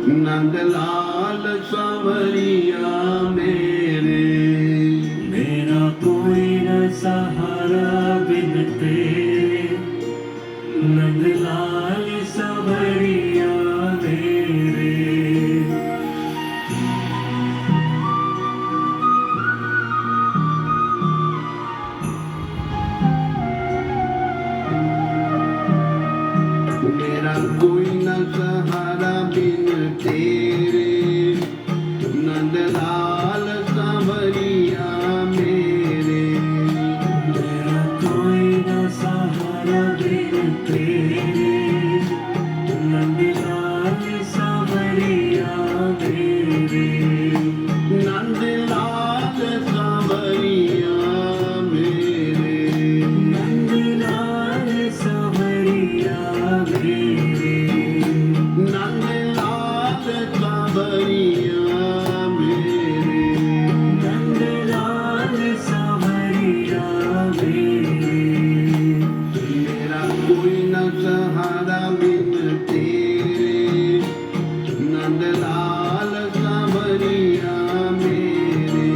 नंदलाल सांवरिया मेरे, मेरा कोई न सहारा बिन तेरे, नंदलाल सांवरिया मेरे। मेरा कोई न सहारा बिन तेरे, नंदलाल सांवरिया मेरे। मेरा कोई न सहारा बिन तेरे, नंदलाल सांवरिया मेरे। नंदलाल सांवरिया मेरे, नंदलाल सांवरिया मेरे। नंदलाल सांवरिया मेरे। नंदलाल सांवरिया मेरे। मेरा कोई न सहारा बिन तेरे, नंदलाल सांवरिया मेरे।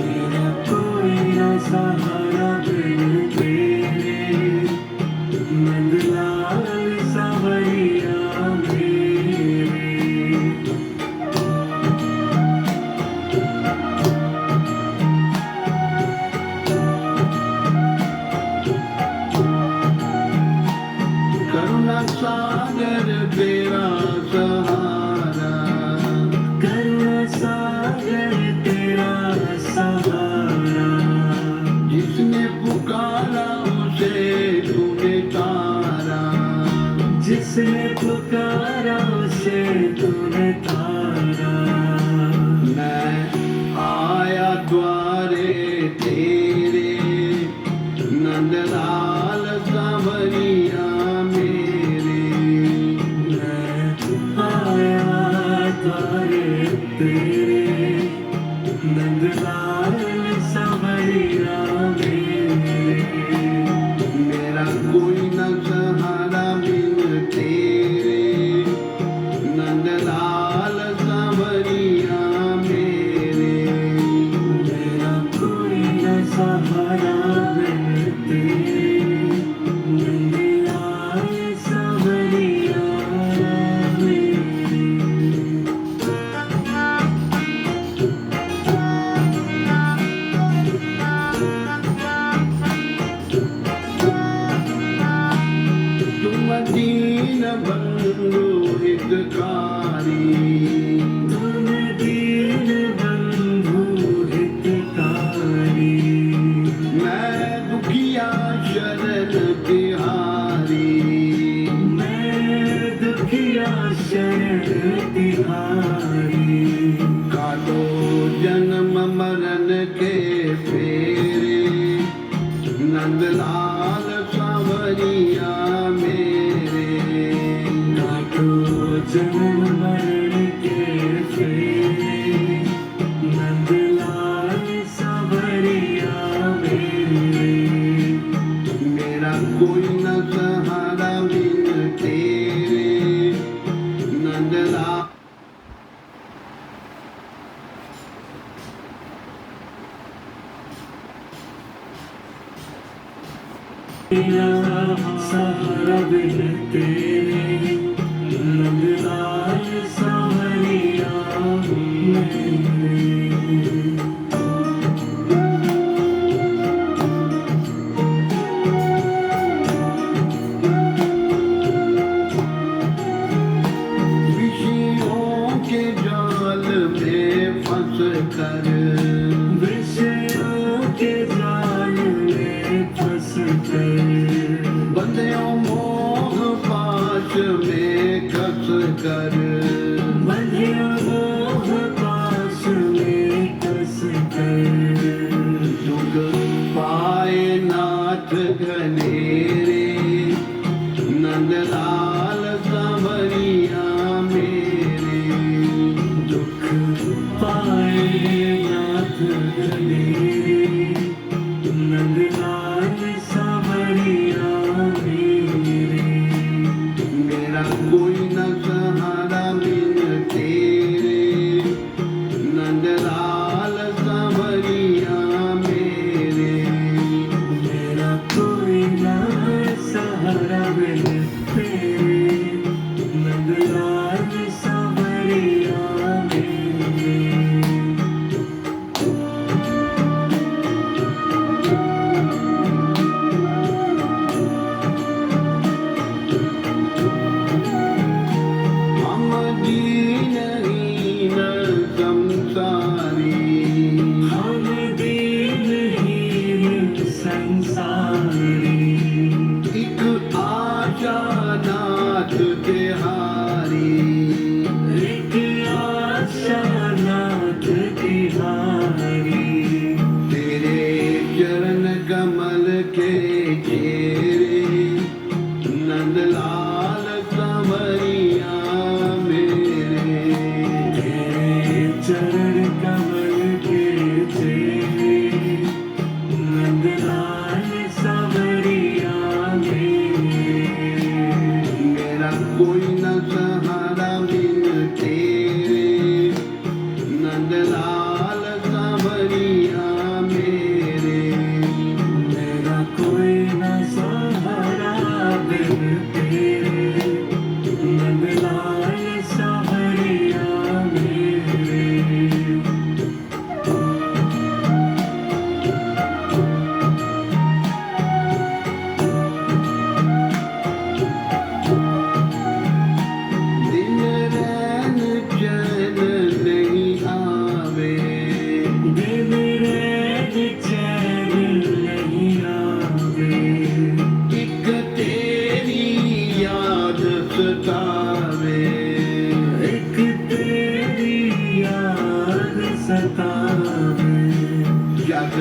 मेरा कोई न सहारा बिन तेरे, नंदलाल सांवरिया मेरे। करुणा सागर तेरा सहारा, करुणा सागर तेरा सहारा। जिसने पुकारा उसे तूने तारा। जिसने पुकारा उसे तूने तारा। मैं आया द्वारे तेरे, नंदलाल सांवरिया मेरे। मैं आया द्वारे तेरे, नंदलाल सांवरिया मेरे। मेरा कोई न सहारा बिन तेरे, नंदलाल सांवरिया मेरे। मेरा कोई न सहारा बिन तेरे, नंदलाल सांवरिया मेरे। तुम दीन बंधु हितकारी, तुम दीन बंधु हितकारी। मैं दुखिया शरण तिहारी। मैं दुखिया शरण तिहारी। काटो जन्म मरण के फेरे, नंदलाल सांवरिया मेरे। काटो जन्म मरण के फेरे, नंदलाल सांवरिया मेरे। मेरा कोई न सहारा बिन तेरे, नंदलाल। मेरा सहारा बिन तेरे, नंदलाल सांवरिया मेरे। विषयों के जाल में फंस कर, विषयों के जाल में फंस कर। बंधे मोह पाश में कस कर। बंधे मोह पाश में कस कर। सुख पाए नाथ घनेरे, नंदलाल सांवरिया मेरे। दुख पाए नाथ घनेरे, नंदलाल सांवरिया मेरे। मेरा कोई न सहारा बिन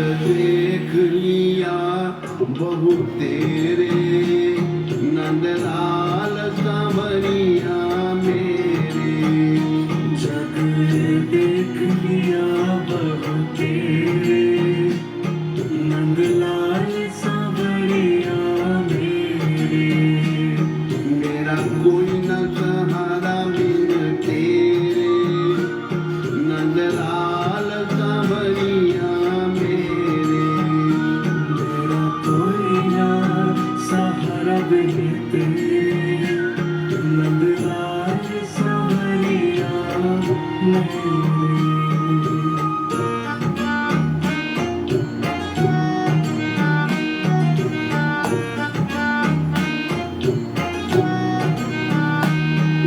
देख लिया बहु तेरे नंदलाल सांवरिया मेरे। जग देख लिया बहु तेरे नंदलाल सांवरिया मेरे। मेरा कोई न सहारा बिन तेरे नंदलाल सांवरिया मेरे। मेरा कोई ना सहारा बिन तेरे नंदलाल सांवरिया मेरे।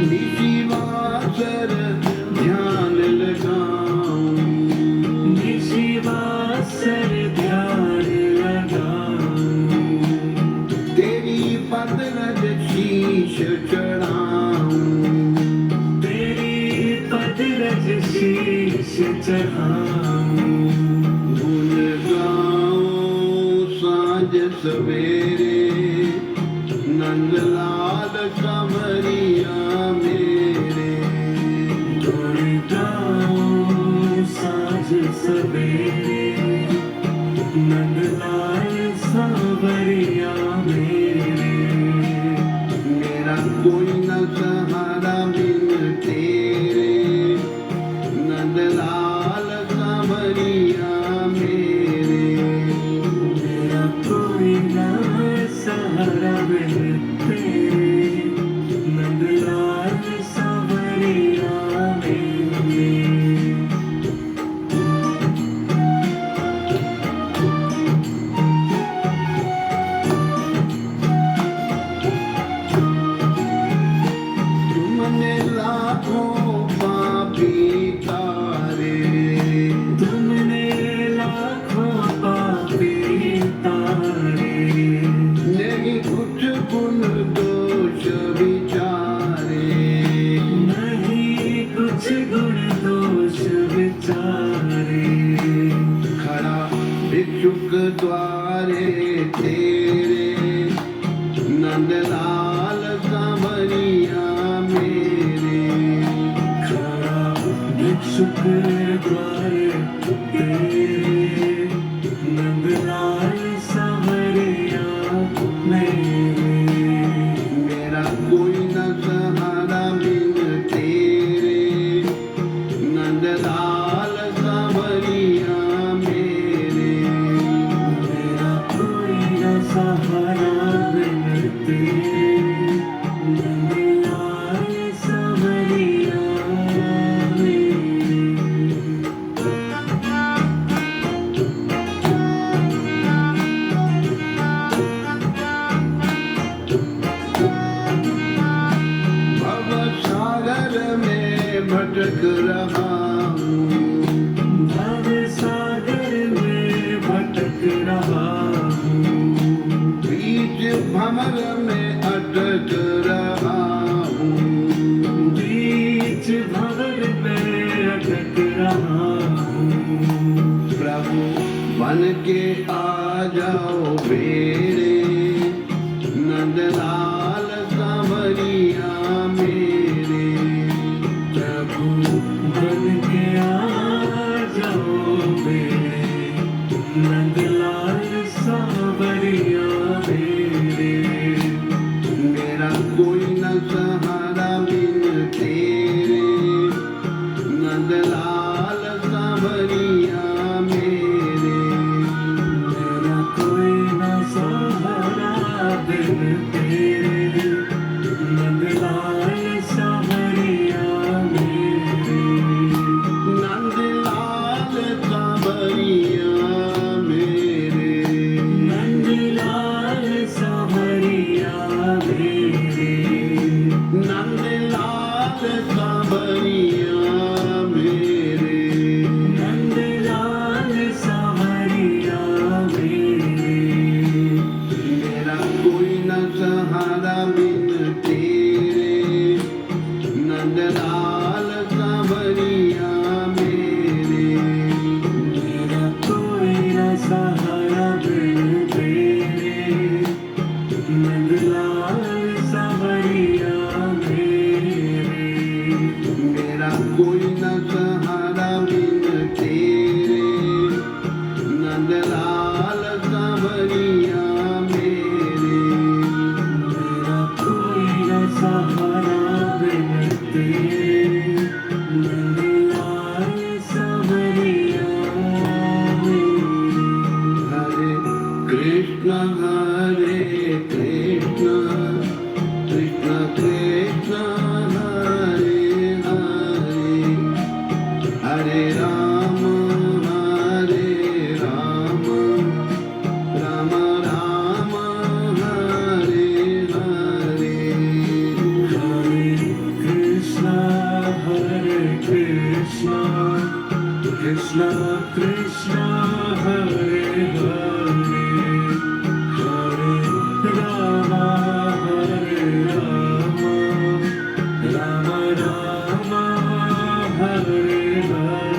निशिवासर ध्यान लगाऊं निशिवासर ध्यान लगाऊं तेरी पद रज शीश चढ़ाऊं। तेरी पद रज शीश चढ़ाऊं। गुण गाऊं साँझ सवेरे नंदलाल सांवरिया मेरे। गुण गाऊं साँझ सवेरे नंदलाल सांवरिया मेरे। मेरा कोई न सहारा बिन तेरे नंदलाल सांवरिया मेरे। मेरा कोई ना सहारा बिन तेरे नंदलाल सांवरिया मेरे। तुमने लाखों पापी तारे तुमने लाखों पापी तारे। नहीं कुछ गुण दोष विचारे। नहीं कुछ गुण दोष विचारे। खड़ा भिक्षुक द्वारे तेरे नंदलाल सांवरिया मेरे। खड़ा भिक्षुक द्वारे तेरे नंदलाल सांवरिया मेरे। मेरा कोई न सहारा बिन तेरे नंदलाल सांवरिया मेरे। मेरा कोई ना सहारा बिन तेरे नंदलाल सांवरिया मेरे। भव सागर में भटक रहा हूँ भव सागर में भटक रहा हूँ। बीच भंवर में अटक रहा हूँ। बीच भंवर में अटक रहा हूँ। प्रभु बन के आ जाओ मेरे नंदलाल सांवरिया मेरे। प्रभु बन के आ जाओ मेरे नंदलाल सांवरिया मेरे। मेरा कोई न सहारा बिन तेरे नंदलाल सांवरिया मेरे। मेरा कोई ना सहारा बिन तेरे नंदलाल सांवरिया मेरे। नंदलाल सांवरिया मेरे। नंदलाल सांवरिया मेरे। नंदलाल सांवरिया मेरे। नंदलाल सांवरिया मेरे। मेरा कोई न सहारा बिन तेरे नंदलाल सांवरिया मेरे। मेरा कोई ना कोई न सहारा बिन तेरे, नंदलाल सांवरिया मेरे। मेरा कोई न सहारा बिन तेरे, नंदलाल सांवरिया मेरे। हरे कृष्ण कृष्ण कृष्ण हरे हरे, हरे Ram Ram Ram Hare Hare. Hare Krishna, Krishna Krishna, Hare Hare, Hare Rama, Rama Rama, Hare Hare.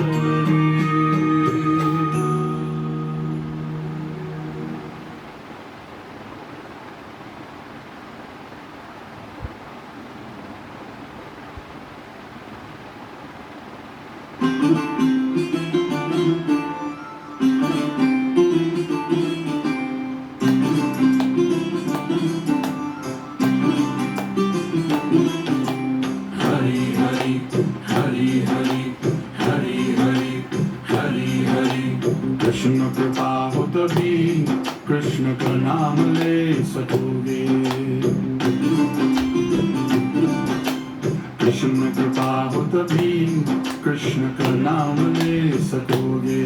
Hari Hari, Hari Hari, Hari Hari, Hari Hari. Krishna कृपा हो तभी कृष्ण का नाम ले सकोगे। कृष्ण कृपा हो तभी कृष्ण का नाम ले सकोगे।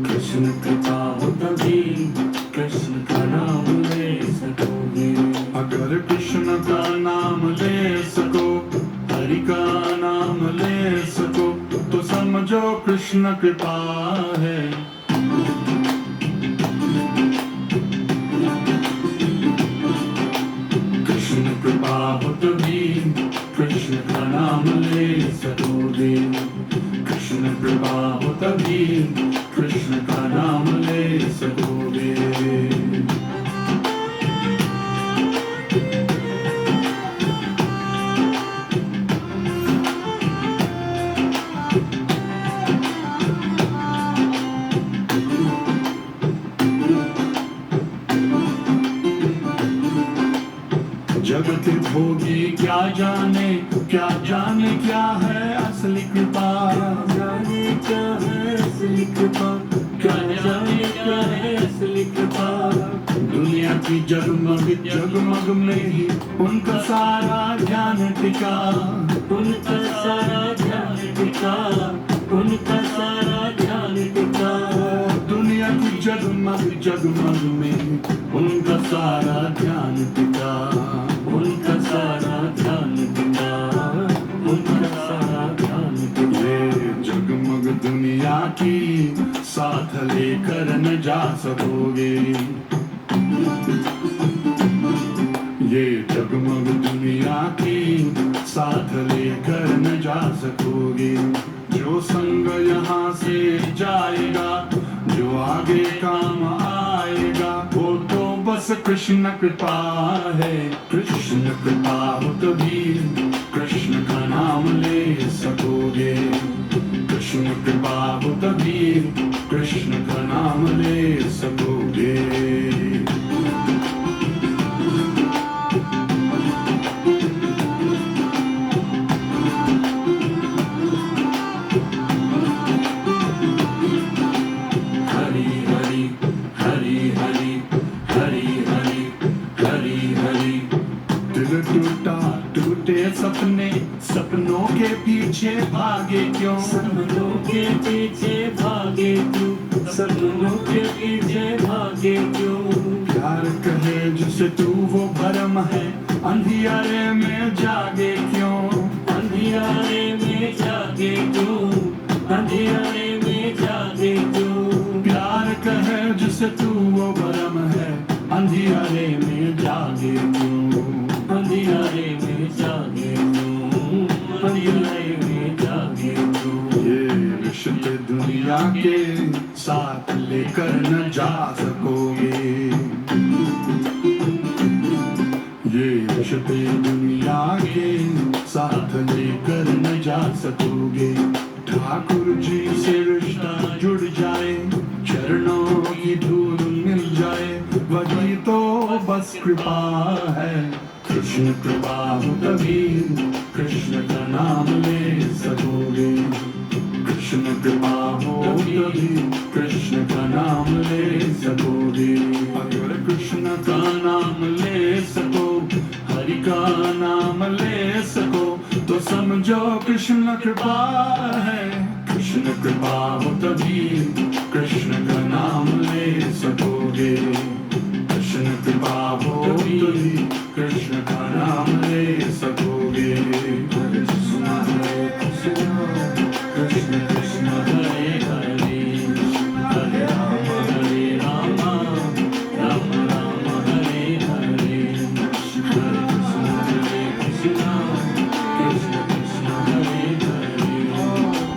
कृष्ण कृपा हो तभी कृष्ण का नाम ले सकोगे। अगर कृष्ण का नाम ले सको, हरि का नाम ले सको, तो समझो कृष्ण कृपा है। कृष्ण कृपा हो तभी कृष्ण का नाम ले सकोगे। कृष्ण कृपा हो तभी कृष्ण का नाम ले सकोगे। जगत भोगी क्या जाने क्या है असली कृपा। जाने क्या है असली कृपा, क्या जाने क्या है असली कृपा। दुनिया की जगमग जगमग में ही उनका सारा ध्यान टिका। उनका सारा ध्यान टिका, उनका सारा ध्यान टिका। दुनिया की जगमग जगमग में उनका सारा ध्यान टिका। उनका सारा ध्यान टिका, उनका सारा ध्यान टिका। ये जगमग दुनिया की साथ लेकर न जा सकोगे। ये जगमग दुनिया की साथ लेकर न जा सकोगे। जो संग यहाँ से जाएगा, जो आगे काम आएगा, वो तो बस कृष्ण कृपा है। कृष्ण कृपा हो तभी कृष्ण का नाम ले सकोगे। कृष्ण कृपा हो तभी कृष्ण का नाम ले सकोगे। हरि हरि, हरि हरि, हरि हरि, हरि हरि। दिल टूटा टूटे सपने, सपनों के पीछे भागे क्यों। सपनों के पीछे भागे क्यों, सपनों के पीछे भागे क्यों। प्यार कहे जिसे तू वो भरम है, अंधियारे में जागे क्यों। अंधियारे में जागे क्यों, अंधियारे में जागे क्यों। प्यार कहे जिसे तू वो भरम है, अंधियारे में जागे क्यों। अंधियारे में जागे क्यों, अंधियारे में जागे क्यों। ये रिश्ते दुनिया के साथ लेकर न जा सकोगे। ये रिश्ते दुनिया के साथ लेकर न जा सकोगे। ठाकुर जी से रिश्ता जुड़ जाए, चरणों की धूल मिल जाए, वही तो बस कृपा है। कृष्ण कृपा हो तभी कृष्ण का नाम ले सकोगे। कृष्ण कृपा हो तभी कृष्ण का नाम ले सकोगे। अगर कृष्ण का नाम ले सको, हरि का नाम ले सको, तो समझो कृष्ण कृपा है। कृष्ण कृपा हो तभी कृष्ण का नाम ले सकोगे। कृष्ण कृपा हो तभी कृष्ण का नाम ले सकोगे। हरे कृष्ण कृष्ण कृष्ण हरे हरे, हरे राम राम राम हरे हरे। हरे कृष्ण कृष्ण कृष्ण हरे हरे,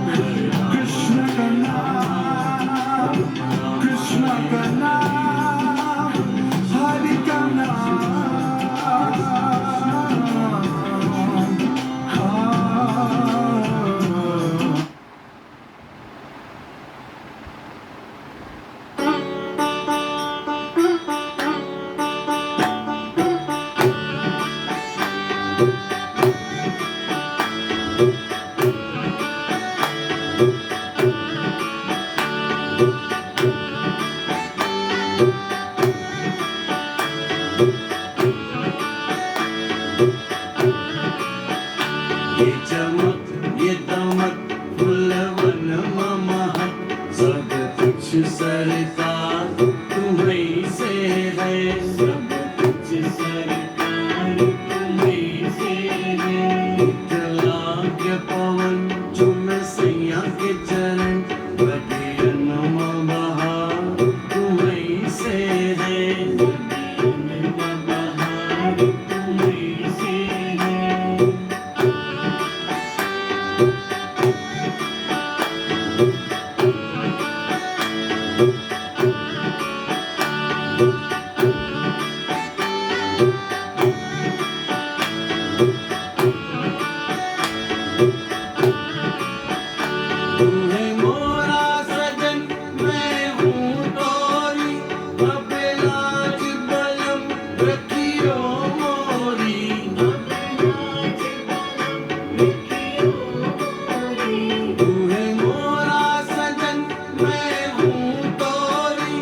हरे राम। कृष्ण का नाम, कृष्ण का नाम, हरि का नाम। ये चमक ये दमक फुलवन महक, सब कुछ सरकार तुम्हीं से है। सब कुछ सरकार तुम्हीं से है। लागे पवन चुम सैया के चरण, बदियन बहार तुम्हीं से है। बदियन बहार तुम्हीं से है। तुम्हें मोरा सजन मैं हूँ तोरी, अब लाज बलम रखियो मोरी। तुम्हें मोरा सजन मैं हूँ तोरी,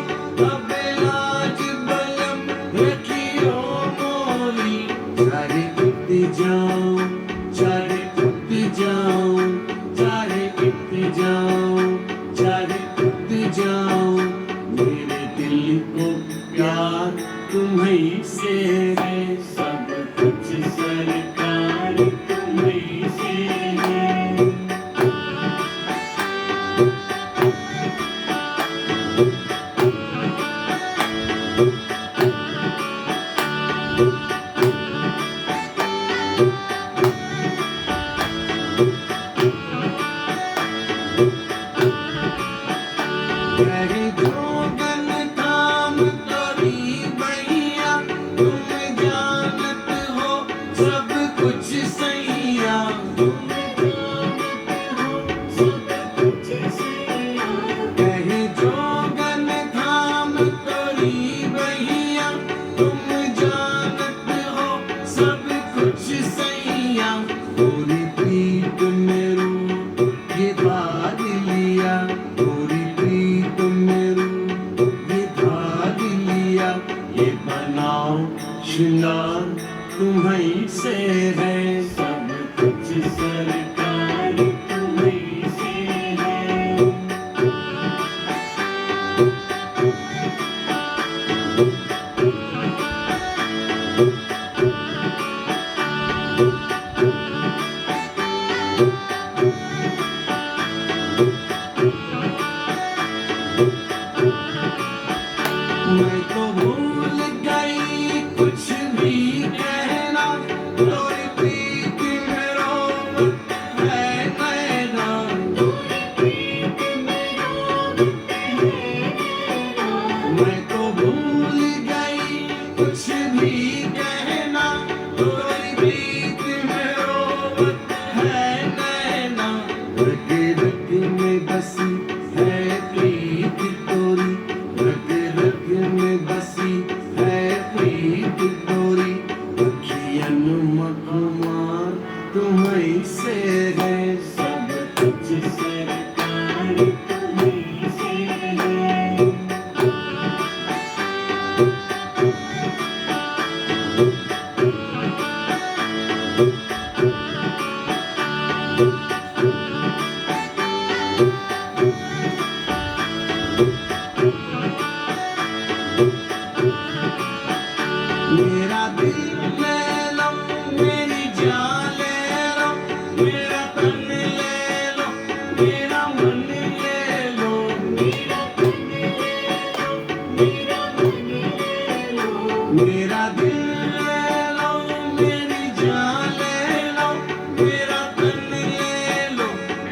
अब लाज बलम रखियो मोरी। चारे उठ जाओ, चारे उठ जाओ, चारे उठ जाओ, चारे उठ जाओ। मेरे दिल को प्यार तुम्हीं से है। सब कुछ सरकार तुम्हीं से है। मेरा मन ले लो, मेरा दिल ले लो, मेरी जान ले लो, मेरा तन ले लो,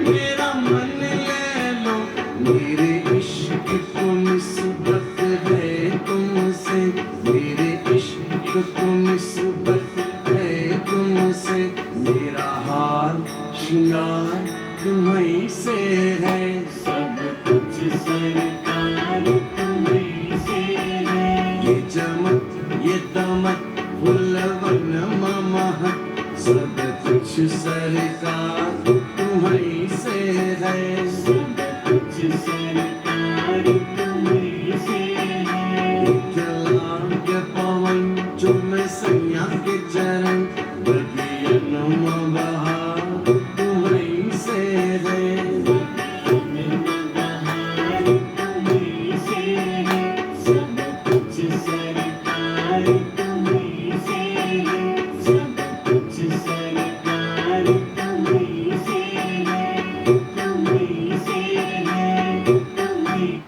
मेरा मन ले लो। मेरे इश्क को निस्बत है तुमसे, मेरे इश्क को निस्बत है तुमसे। मेरा हाल श्रृंगार तुम्हीं से है, सब कुछ सरकार तुम्हीं से है। ये चमक ये दमक फुलवन महक, सब कुछ सरकार तुम्हीं से है, सब कुछ सरकार तुम्हीं से है। उठला के पवन चुम सैया के चरण, बगियन बहार तुम्हीं से है, बगियन बहार तुम्हीं से है। सब कुछ सरकार तुम्हीं से है, सब कुछ सरकार तुम्हीं से है, तुम्हीं से है, तुम्हीं।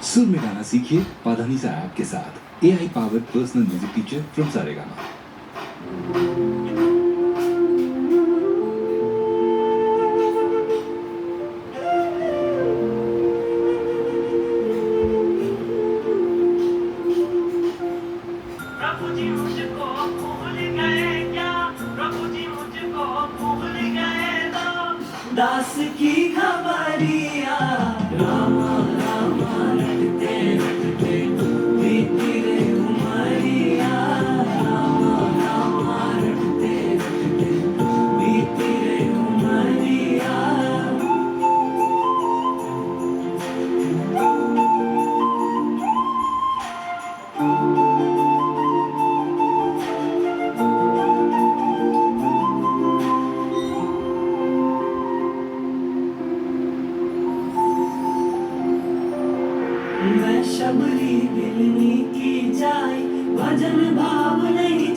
सुर में गाना सीखिए पाधानीसा ऐप के साथ। AI powered personal music teacher from Saregama. दास की खबरिया रामा रामा रटते रटते बीती रे उमरिया रामा रामा रटते रटते बीती रे उमरिया मैं शबरी मिलनी की जाए भजन भाव नहीं